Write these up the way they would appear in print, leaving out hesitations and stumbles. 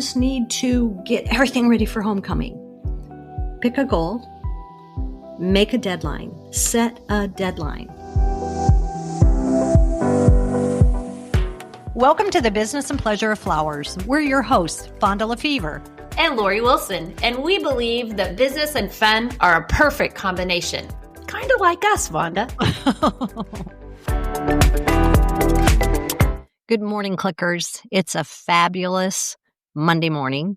just need to get everything ready for homecoming. Pick a goal, make a deadline, set a deadline. Welcome to the Business and Pleasure of Flowers. We're your hosts, Vonda Lefevre and Lori Wilson, and we believe that business and fun are a perfect combination. Kind of like us, Vonda. Good morning, clickers. It's a fabulous Monday morning,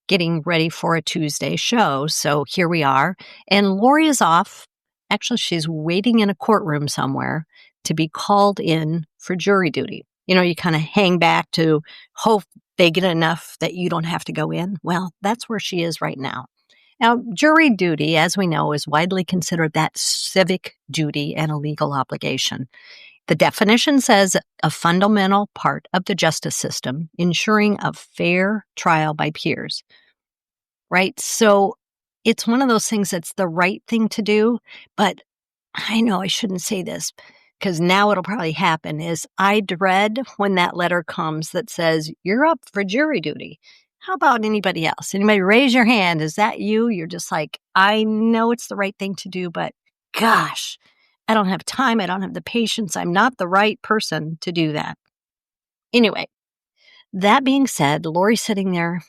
getting ready for a Tuesday show. So here we are. And Lori is off. Actually, she's waiting in a courtroom somewhere to be called in for jury duty. You know, you kind of hang back to hope they get enough that you don't have to go in. Well, that's where she is right now. Now, jury duty, as we know, is widely considered that civic duty and a legal obligation. The definition says a fundamental part of the justice system, ensuring a fair trial by peers, right? So it's one of those things that's the right thing to do, but I know I shouldn't say this because now it'll probably happen is I dread when that letter comes that says, you're up for jury duty. How about anybody else? Anybody raise your hand? Is that you? You're just like, I know it's the right thing to do, but gosh, I don't have time. I don't have the patience. I'm not the right person to do that. Anyway, that being said, Lori's sitting there.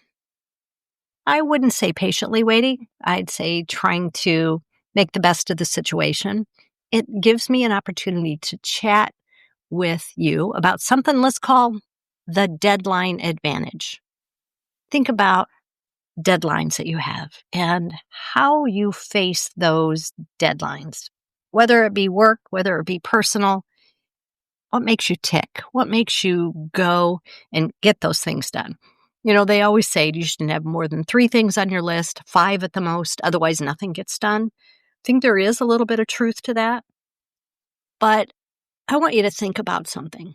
I wouldn't say patiently waiting. I'd say trying to make the best of the situation. It gives me an opportunity to chat with you about something let's call the deadline advantage. Think about deadlines that you have and how you face those deadlines. Whether it be work, whether it be personal, what makes you tick? What makes you go and get those things done? You know, they always say you shouldn't have more than 3 things on your list, 5 at the most, otherwise nothing gets done. I think there is a little bit of truth to that. But I want you to think about something.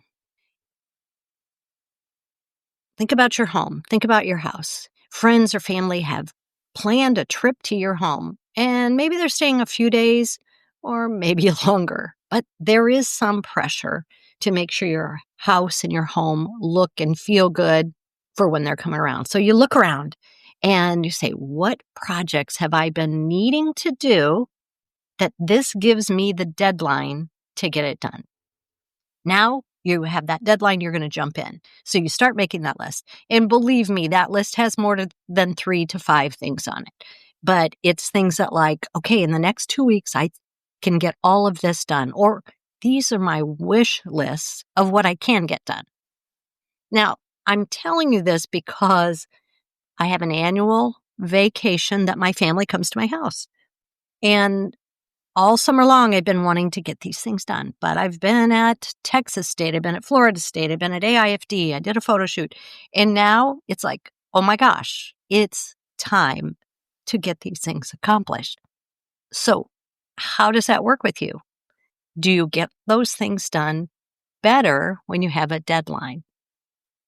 Think about your home. Think about your house. Friends or family have planned a trip to your home, and maybe they're staying a few days or maybe longer, but there is some pressure to make sure your house and your home look and feel good for when they're coming around. So you look around and you say, what projects have I been needing to do that this gives me the deadline to get it done? Now you have that deadline, you're going to jump in. So you start making that list. And believe me, that list has more than 3 to 5 things on it. But it's things that like, okay, in the next 2 weeks, I can get all of this done. Or these are my wish lists of what I can get done. Now, I'm telling you this because I have an annual vacation that my family comes to my house. And all summer long, I've been wanting to get these things done. But I've been at Texas State, I've been at Florida State, I've been at AIFD, I did a photo shoot. And now it's like, oh my gosh, it's time to get these things accomplished. So how does that work with you? Do you get those things done better when you have a deadline?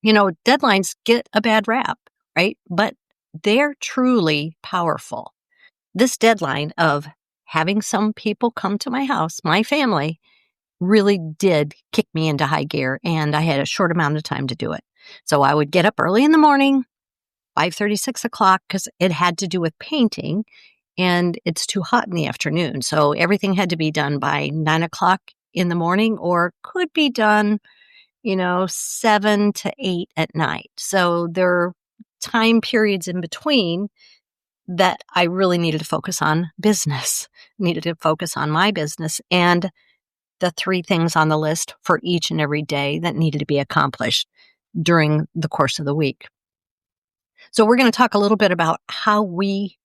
You know, deadlines get a bad rap, right? But they're truly powerful. This deadline of having some people come to my house, my family, really did kick me into high gear, and I had a short amount of time to do it. So I would get up early in the morning, 5:30, 6 o'clock, because it had to do with painting, and it's too hot in the afternoon. So everything had to be done by 9 o'clock in the morning or could be done, 7 to 8 at night. So there are time periods in between that I really needed to focus on business, needed to focus on my business and the 3 things on the list for each and every day that needed to be accomplished during the course of the week. So we're going to talk a little bit about how we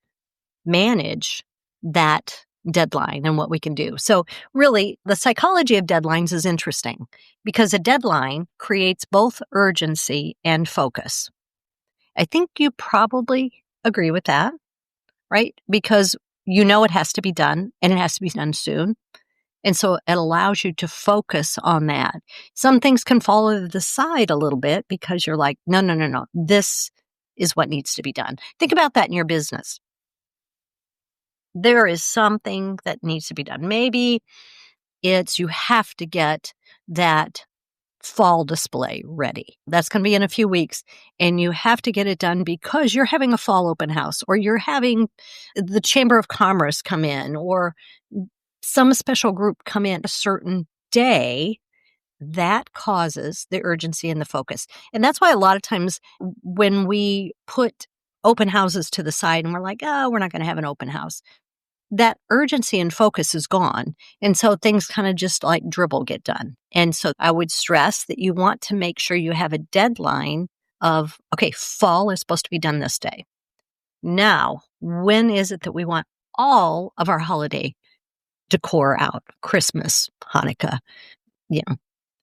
manage that deadline and what we can do. So really, the psychology of deadlines is interesting because a deadline creates both urgency and focus. I think you probably agree with that, right? Because you know it has to be done and it has to be done soon. And so it allows you to focus on that. Some things can fall to the side a little bit because you're like, no. This is what needs to be done. Think about that in your business. There is something that needs to be done. Maybe it's you have to get that fall display ready. That's going to be in a few weeks, and you have to get it done because you're having a fall open house, or you're having the Chamber of Commerce come in, or some special group come in a certain day. That causes the urgency and the focus. And that's why a lot of times when we put open houses to the side and we're like, oh, we're not going to have an open house, that urgency and focus is gone. And so things kind of just like dribble get done. And so I would stress that you want to make sure you have a deadline of, okay, fall is supposed to be done this day. Now, when is it that we want all of our holiday decor out? Christmas, Hanukkah,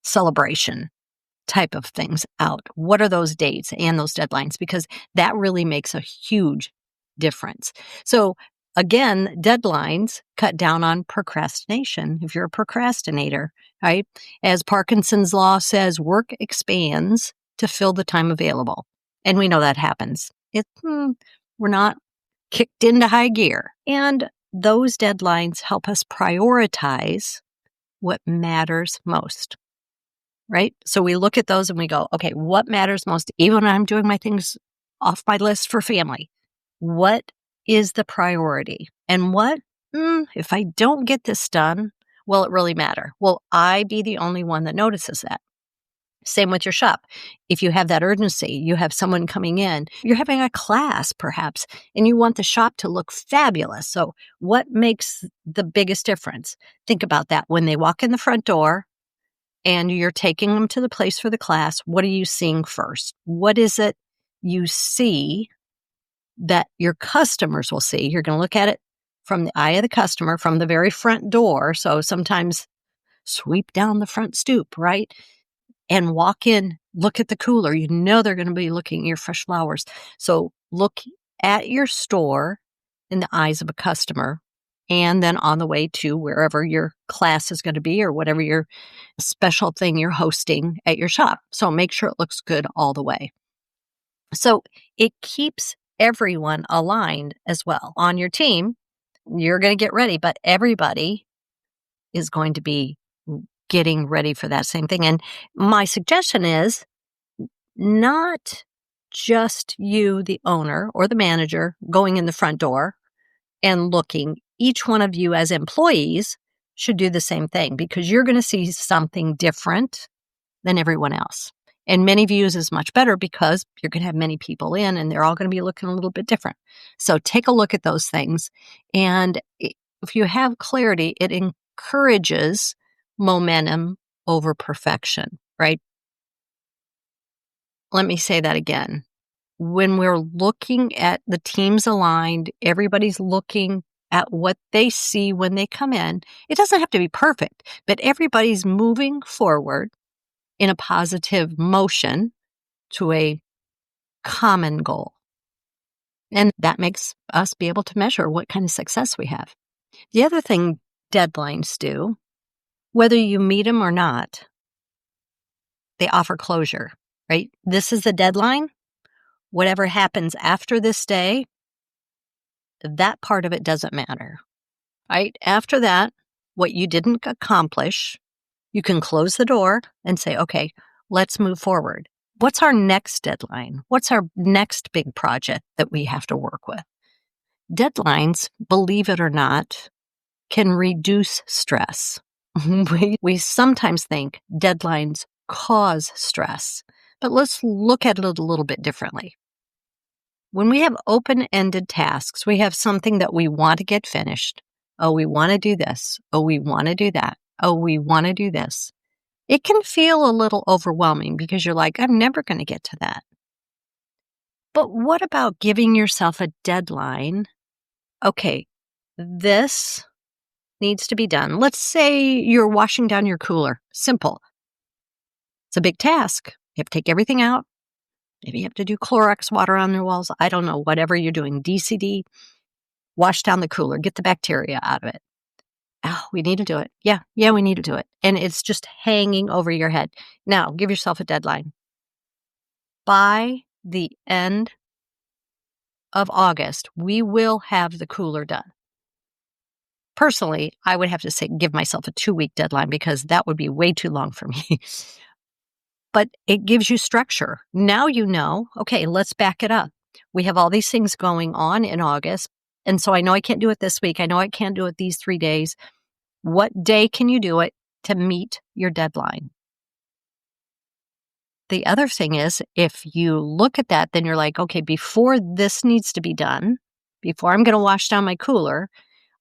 celebration type of things out. What are those dates and those deadlines? Because that really makes a huge difference. So again, deadlines cut down on procrastination. If you're a procrastinator, right? As Parkinson's law says, work expands to fill the time available. And we know that happens. We're not kicked into high gear. And those deadlines help us prioritize what matters most. Right? So we look at those and we go, okay, what matters most? Even when I'm doing my things off my list for family, what is the priority? And what, if I don't get this done, will it really matter? Will I be the only one that notices that? Same with your shop. If you have that urgency, you have someone coming in, you're having a class perhaps, and you want the shop to look fabulous. So what makes the biggest difference? Think about that. When they walk in the front door, and you're taking them to the place for the class, what are you seeing first? What is it you see that your customers will see? You're going to look at it from the eye of the customer, from the very front door. So sometimes sweep down the front stoop, right? And walk in, look at the cooler. You know they're going to be looking at your fresh flowers. So look at your store in the eyes of a customer, and then on the way to wherever your class is going to be or whatever your special thing you're hosting at your shop. So make sure it looks good all the way. So it keeps everyone aligned as well. On your team, you're going to get ready, but everybody is going to be getting ready for that same thing. And my suggestion is not just you, the owner or the manager, going in the front door and looking. Each one of you as employees should do the same thing because you're going to see something different than everyone else. And many views is much better because you're going to have many people in and they're all going to be looking a little bit different. So take a look at those things. And if you have clarity, it encourages momentum over perfection, right? Let me say that again. When we're looking at the teams aligned, everybody's looking at what they see when they come in. It doesn't have to be perfect, but everybody's moving forward in a positive motion to a common goal. And that makes us be able to measure what kind of success we have. The other thing deadlines do, whether you meet them or not, they offer closure, right? This is the deadline. Whatever happens after this day, that part of it doesn't matter, right? After that, what you didn't accomplish, you can close the door and say, okay, let's move forward. What's our next deadline? What's our next big project that we have to work with? Deadlines, believe it or not, can reduce stress. We sometimes think deadlines cause stress, but let's look at it a little bit differently. When we have open-ended tasks, we have something that we want to get finished. Oh, we want to do this. Oh, we want to do that. Oh, we want to do this. It can feel a little overwhelming because you're like, I'm never going to get to that. But what about giving yourself a deadline? Okay, this needs to be done. Let's say you're washing down your cooler. Simple. It's a big task. You have to take everything out. Maybe you have to do Clorox water on the walls. I don't know, whatever you're doing. DCD, wash down the cooler, get the bacteria out of it. Oh, we need to do it. Yeah, we need to do it. And it's just hanging over your head. Now, give yourself a deadline. By the end of August, we will have the cooler done. Personally, I would have to say give myself a 2-week deadline because that would be way too long for me. but it gives you structure. Now you know, okay, let's back it up. We have all these things going on in August. And so I know I can't do it this week. I know I can't do it these 3 days. What day can you do it to meet your deadline? The other thing is, if you look at that, then you're like, okay, before this needs to be done, before I'm going to wash down my cooler,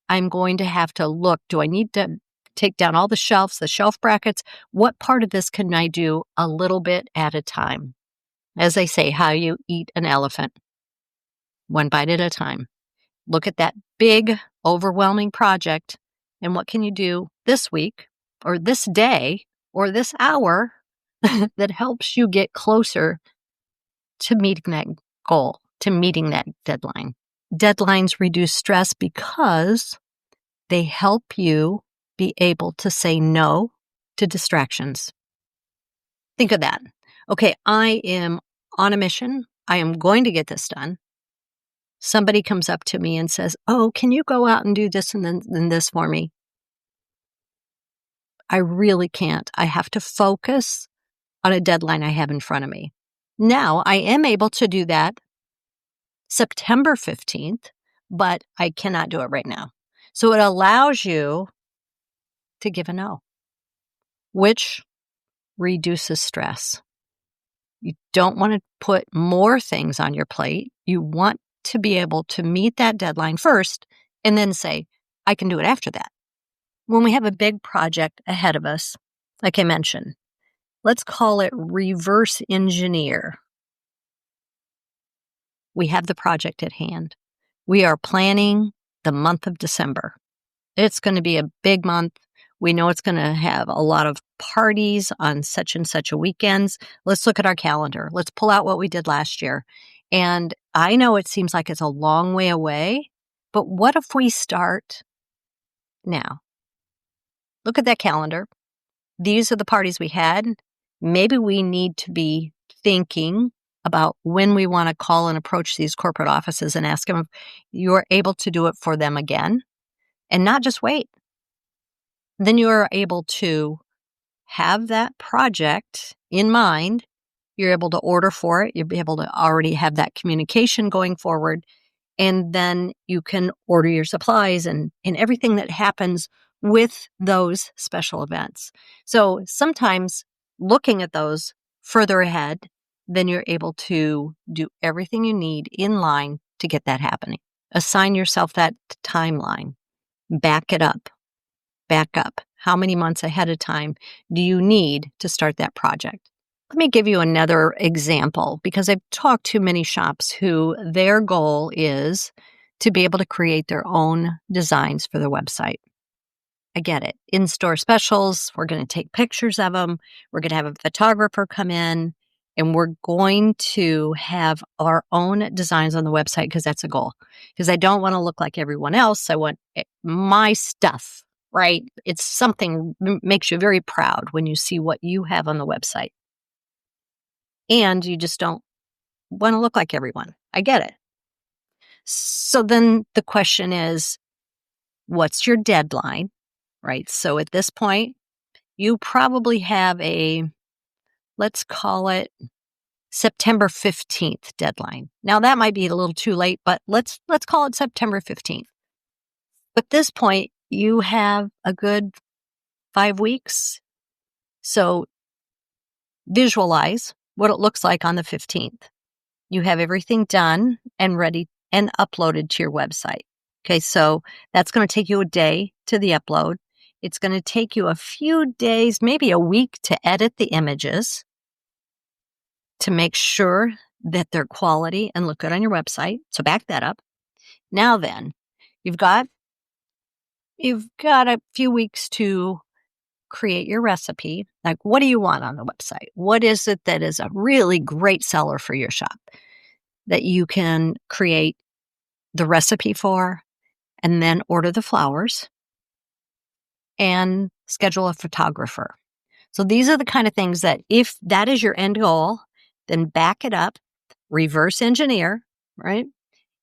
I'm going to have to look, do I need to take down all the shelves, the shelf brackets? What part of this can I do a little bit at a time? As they say, how you eat an elephant, one bite at a time. Look at that big, overwhelming project, and what can you do this week or this day or this hour that helps you get closer to meeting that goal, to meeting that deadline. Deadlines reduce stress because they help you be able to say no to distractions. Think of that. Okay, I am on a mission. I am going to get this done. Somebody comes up to me and says, oh, can you go out and do this and then this for me? I really can't. I have to focus on a deadline I have in front of me. Now, I am able to do that September 15th, but I cannot do it right now. So it allows you to give a no, which reduces stress. You don't want to put more things on your plate. You want to be able to meet that deadline first and then say, I can do it after that. When we have a big project ahead of us, like I mentioned, let's call it reverse engineer. We have the project at hand. We are planning the month of December. It's going to be a big month. We know it's going to have a lot of parties on such and such a weekends. Let's look at our calendar. Let's pull out what we did last year. And I know it seems like it's a long way away, but what if we start now? Look at that calendar. These are the parties we had. Maybe we need to be thinking about when we want to call and approach these corporate offices and ask them if you're able to do it for them again and not just wait. Then you are able to have that project in mind. You're able to order for it. You'll be able to already have that communication going forward. And then you can order your supplies and everything that happens with those special events. So sometimes looking at those further ahead, then you're able to do everything you need in line to get that happening. Assign yourself that timeline. Back it up. Back up. How many months ahead of time do you need to start that project? Let me give you another example because I've talked to many shops who their goal is to be able to create their own designs for their website. I get it. In-store specials, we're going to take pictures of them. We're going to have a photographer come in and we're going to have our own designs on the website because that's a goal. Because I don't want to look like everyone else. I want my stuff, right? It's something makes you very proud when you see what you have on the website. And you just don't want to look like everyone. I get it. So then the question is, what's your deadline, right? So at this point, you probably have let's call it September 15th deadline. Now that might be a little too late, but let's call it September 15th. At this point, you have a good 5 weeks. So visualize what it looks like on the 15th. You have everything done and ready and uploaded to your website. Okay, so that's going to take you a day to the upload. It's going to take you a few days, maybe a week to edit the images to make sure that they're quality and look good on your website. So back that up. Now then, you've got a few weeks to create your recipe. Like, what do you want on the website? What is it that is a really great seller for your shop that you can create the recipe for and then order the flowers and schedule a photographer? So these are the kind of things that if that is your end goal, then back it up, reverse engineer, right?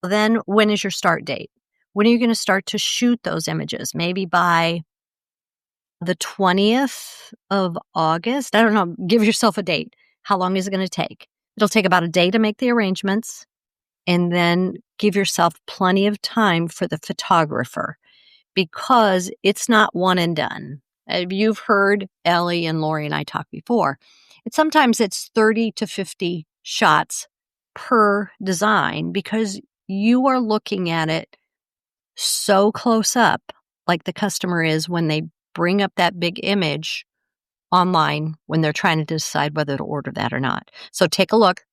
Then when is your start date? When are you going to start to shoot those images? Maybe by the 20th of August. I don't know. Give yourself a date. How long is it going to take? It'll take about a day to make the arrangements, and then give yourself plenty of time for the photographer, because it's not one and done. You've heard Ellie and Lori and I talk before. Sometimes it's 30 to 50 shots per design, because you are looking at it so close up, like the customer is when they bring up that big image online when they're trying to decide whether to order that or not. So take a look.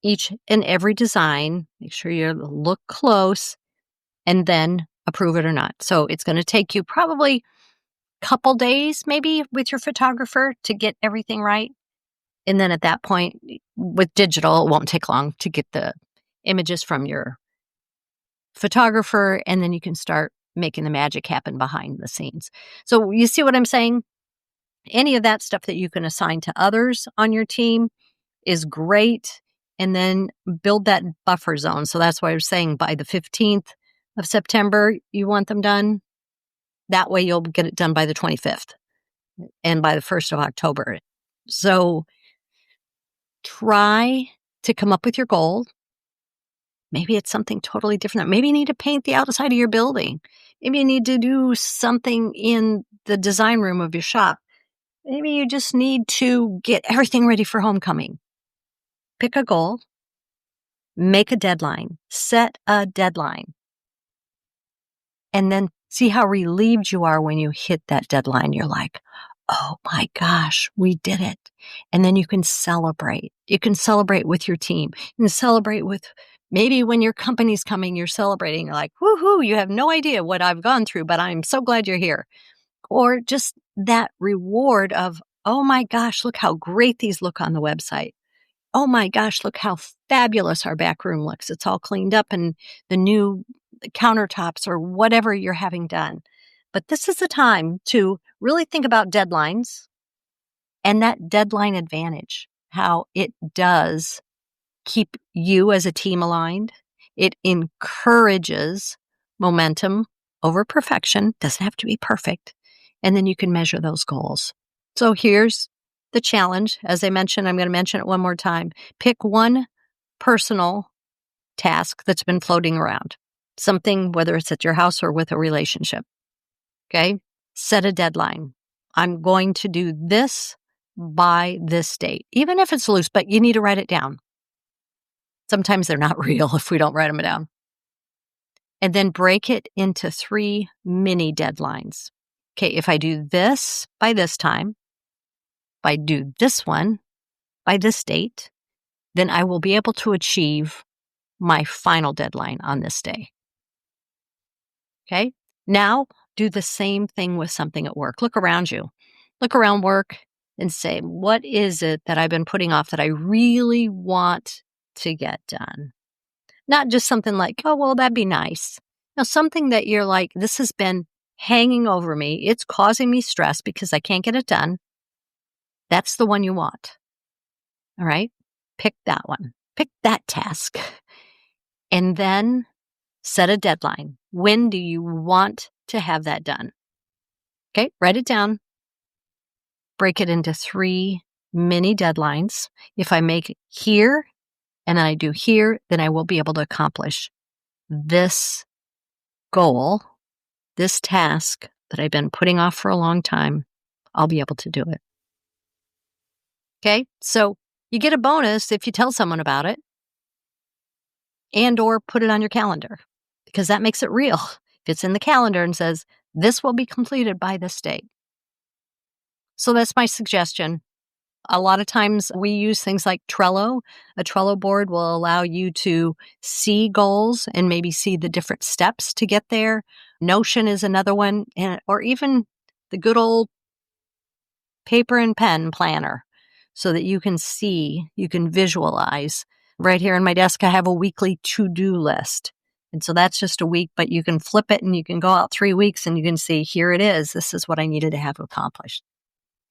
Each and every design, make sure you look close, and then approve it or not. So it's going to take you probably a couple days, maybe, with your photographer to get everything right. And then at that point, with digital, it won't take long to get the images from your photographer, and then you can start making the magic happen behind the scenes. So you see what I'm saying? Any of that stuff that you can assign to others on your team is great. And then build that buffer zone. So that's why I was saying by the 15th of September, you want them done. That way you'll get it done by the 25th and by the 1st of October. So try to come up with your goal. Maybe it's something totally different. Maybe you need to paint the outside of your building. Maybe you need to do something in the design room of your shop. Maybe you just need to get everything ready for homecoming. Pick a goal, make a deadline, set a deadline, and then see how relieved you are when you hit that deadline. You're like, oh my gosh, we did it. And then you can celebrate. You can celebrate with your team. You can celebrate with, maybe when your company's coming, you're celebrating. You're like, woohoo, you have no idea what I've gone through, but I'm so glad you're here. Or just that reward of, oh my gosh, look how great these look on the website. Oh my gosh, look how fabulous our back room looks. It's all cleaned up and the new countertops or whatever you're having done. But this is the time to really think about deadlines and that deadline advantage, how it does keep you as a team aligned. It encourages momentum over perfection. Doesn't have to be perfect. And then you can measure those goals. So here's the challenge. As I mentioned, I'm going to mention it one more time. Pick one personal task that's been floating around. Something, whether it's at your house or with a relationship. Okay? Set a deadline. I'm going to do this by this date. Even if it's loose, but you need to write it down. Sometimes they're not real if we don't write them down. And then break it into 3 mini deadlines. Okay, if I do this by this time, if I do this one by this date, then I will be able to achieve my final deadline on this day. Okay, now do the same thing with something at work. Look around you. Look around work and say, what is it that I've been putting off that I really want to get done? Not just something like, oh, well, that'd be nice. Now, something that you're like, this has been hanging over me. It's causing me stress because I can't get it done. That's the one you want. All right? Pick that one. Pick that task. And then set a deadline. When do you want to have that done? Okay, write it down. Break it into 3 mini deadlines. If I make it here and then I do here, then I will be able to accomplish this goal, this task that I've been putting off for a long time. I'll be able to do it. Okay, so you get a bonus if you tell someone about it and or put it on your calendar, because that makes it real. If it's in the calendar and says, this will be completed by this date. So that's my suggestion. A lot of times we use things like Trello. A Trello board will allow you to see goals and maybe see the different steps to get there. Notion is another one, or even the good old paper and pen planner, so that you can see, you can visualize. Right here on my desk, I have a weekly to-do list. And so that's just a week, but you can flip it and you can go out 3 weeks and you can see, here it is. This is what I needed to have accomplished.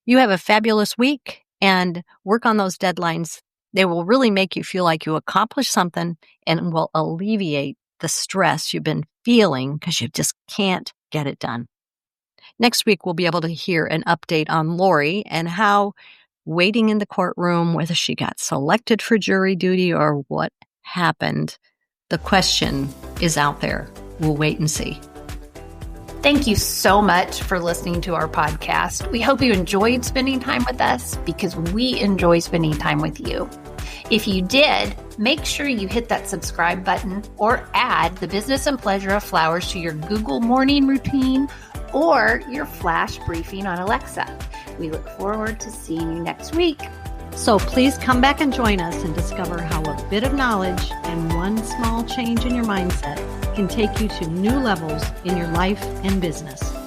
You have a fabulous week and work on those deadlines. They will really make you feel like you accomplished something and will alleviate the stress you've been feeling because you just can't get it done. Next week, we'll be able to hear an update on Lori and how waiting in the courtroom, whether she got selected for jury duty or what happened. The question is out there. We'll wait and see. Thank you so much for listening to our podcast. We hope you enjoyed spending time with us because we enjoy spending time with you. If you did, make sure you hit that subscribe button or add the business and pleasure of flowers to your Google morning routine or your flash briefing on Alexa. We look forward to seeing you next week. So please come back and join us and discover how a bit of knowledge and one small change in your mindset can take you to new levels in your life and business.